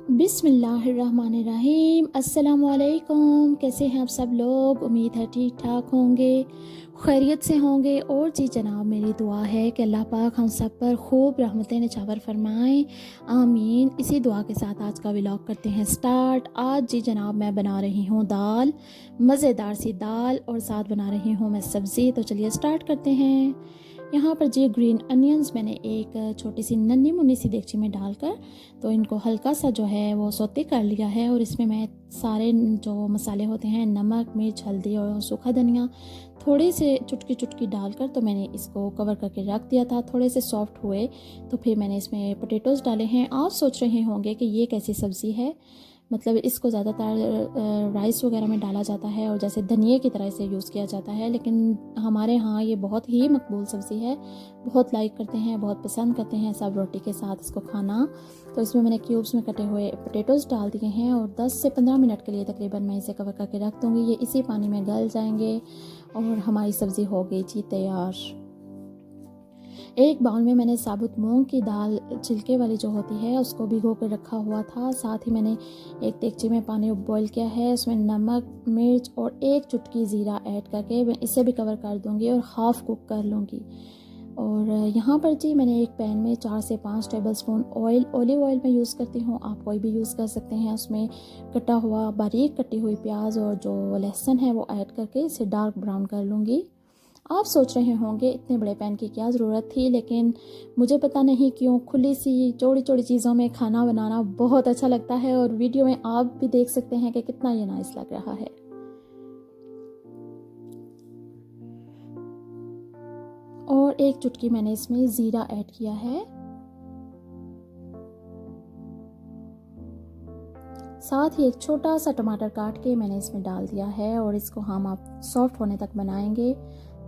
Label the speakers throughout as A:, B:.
A: बिस्मिल्लाहिर्रहमानिर्रहीम। अस्सलामुअलैकुम। कैसे हैं आप सब लोग? उम्मीद है ठीक ठाक होंगे, खैरियत से होंगे। और जी जनाब, मेरी दुआ है कि अल्लाह पाक हम सब पर खूब रहमतें निछावर फरमाएं, आमीन। इसी दुआ के साथ आज का व्लॉग करते हैं स्टार्ट। आज जी जनाब मैं बना रही हूँ दाल, मज़ेदार सी दाल, और साथ बना रही हूँ मैं सब्ज़ी। तो चलिए स्टार्ट करते हैं। यहाँ पर जी ग्रीन अनियंस मैंने एक छोटी सी नन्ही मुन्नी सी देगची में डालकर तो इनको हल्का सा जो है वो सौते कर लिया है। और इसमें मैं सारे जो मसाले होते हैं, नमक, मिर्च, हल्दी और सूखा धनिया, थोड़े से चुटकी चुटकी डालकर तो मैंने इसको कवर करके रख दिया था। थोड़े से सॉफ्ट हुए तो फिर मैंने इसमें पोटैटोज़ डाले हैं। आप सोच रहे होंगे कि ये कैसी सब्ज़ी है, मतलब इसको ज़्यादातर राइस वगैरह में डाला जाता है और जैसे धनिए की तरह से यूज़ किया जाता है, लेकिन हमारे यहाँ ये बहुत ही मकबूल सब्ज़ी है। बहुत लाइक करते हैं, बहुत पसंद करते हैं सब रोटी के साथ इसको खाना। तो इसमें मैंने क्यूब्स में कटे हुए पोटैटोज़ डाल दिए हैं और 10 से 15 मिनट के लिए तकरीबन मैं इसे कवर करके रख दूँगी। ये इसी पानी में गल जाएंगे और हमारी सब्ज़ी हो गई जी तैयार। एक बाउल में मैंने साबुत मूंग की दाल छिलके वाली जो होती है उसको भिगो कर रखा हुआ था। साथ ही मैंने एक देगची में पानी बॉईल किया है, उसमें नमक, मिर्च और एक चुटकी ज़ीरा ऐड करके मैं इसे भी कवर कर दूंगी और हाफ़ कुक कर लूँगी। और यहाँ पर जी मैंने एक पैन में 4 से 5 टेबलस्पून ऑलिव ऑयल में यूज़ करती हूँ। आप कोई भी यूज़ कर सकते हैं। उसमें कटा हुआ बारीक कटी हुई प्याज और जो लहसुन है वो ऐड करके इसे डार्क ब्राउन कर लूँगी। आप सोच रहे होंगे इतने बड़े पैन की क्या ज़रूरत थी, लेकिन मुझे पता नहीं क्यों खुली सी चौड़ी चौड़ी चीज़ों में खाना बनाना बहुत अच्छा लगता है। और वीडियो में आप भी देख सकते हैं कि कितना ये नाइस लग रहा है। और एक चुटकी मैंने इसमें ज़ीरा ऐड किया है। साथ ही एक छोटा सा टमाटर काट के मैंने इसमें डाल दिया है और इसको हम आप सॉफ्ट होने तक बनाएंगे।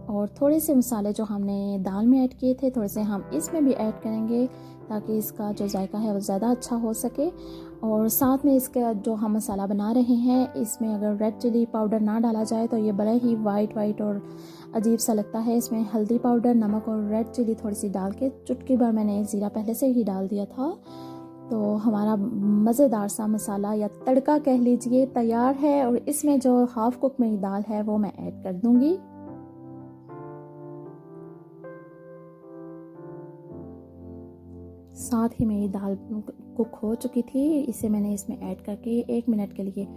A: और थोड़े से मसाले जो हमने दाल में ऐड किए थे थोड़े से हम इसमें भी ऐड करेंगे ताकि इसका जो जायका है वो ज़्यादा अच्छा हो सके। और साथ में इसका जो हम मसाला बना रहे हैं इसमें अगर रेड चिली पाउडर ना डाला जाए तो ये बड़ा ही वाइट और अजीब सा लगता है। इसमें हल्दी पाउडर, नमक और रेड चिली थोड़ी सी डाल के चुटकी भर मैंने ज़ीरा पहले से ही डाल दिया था। तो हमारा मज़ेदार सा मसाला या तड़का कह लीजिए तैयार है। और इसमें जो हाफ़ कुक मेरी दाल है वो मैं ऐड कर दूँगी। साथ ही मेरी दाल कुक हो चुकी थी। इसे मैंने इसमें ऐड करके 1 मिनट के लिए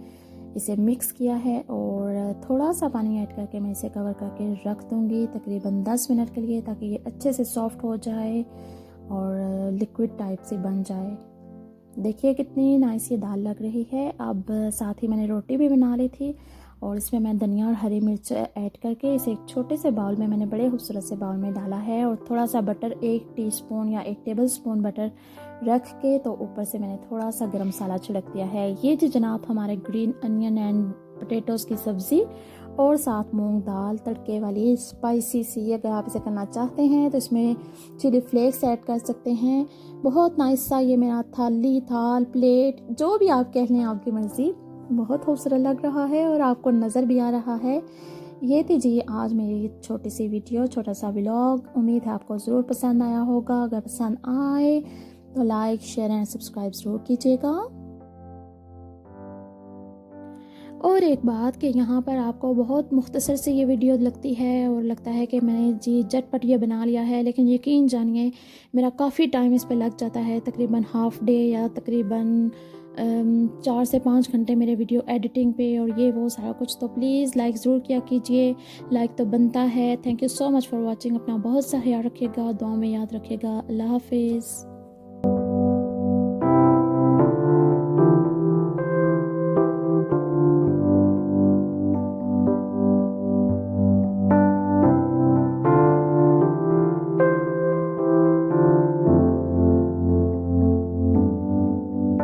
A: इसे मिक्स किया है और थोड़ा सा पानी ऐड करके मैं इसे कवर करके रख दूँगी तकरीबन 10 मिनट के लिए, ताकि ये अच्छे से सॉफ्ट हो जाए और लिक्विड टाइप से बन जाए। देखिए कितनी नाइस ये दाल लग रही है। अब साथ ही मैंने रोटी भी बना ली थी और इसमें मैं धनिया और हरी मिर्च ऐड करके इसे एक छोटे से बाउल में मैंने बड़े खूबसूरत से बाउल में डाला है। और थोड़ा सा बटर, 1 टीस्पून या 1 टेबलस्पून बटर रख के तो ऊपर से मैंने थोड़ा सा गरम मसाला छिड़क दिया है। ये जी जनाब हमारे ग्रीन अनियन एंड पोटैटोज़ की सब्ज़ी और साथ मूंग दाल तड़के वाली स्पाइसी सी। अगर आप इसे करना चाहते हैं तो इसमें चिली फ्लेक्स ऐड कर सकते हैं। बहुत नाइस सा ये मेरा थाली, थाल, प्लेट जो भी आप कह लें आपकी मर्ज़ी, बहुत खूबसूरत लग रहा है और आपको नज़र भी आ रहा है। ये थी जी आज मेरी छोटी सी वीडियो, छोटा सा व्लॉग। उम्मीद है आपको ज़रूर पसंद आया होगा। अगर पसंद आए तो लाइक, शेयर एंड सब्सक्राइब ज़रूर कीजिएगा। और एक बात कि यहाँ पर आपको बहुत मुख्तसर से ये वीडियो लगती है और लगता है कि मैंने जी झटपट ये बना लिया है, लेकिन यकीन जानिए मेरा काफ़ी टाइम इस पे लग जाता है, तकरीबन हाफ़ डे या तकरीबन 4 से 5 घंटे मेरे वीडियो एडिटिंग पे और ये वो सारा कुछ। तो प्लीज़ लाइक ज़रूर किया कीजिए, लाइक तो बनता है। Thank you so much for watching. अपना बहुत सा ख्याल रखिएगा, दुआ में याद रखिएगा। अल्लाह हाफिज़।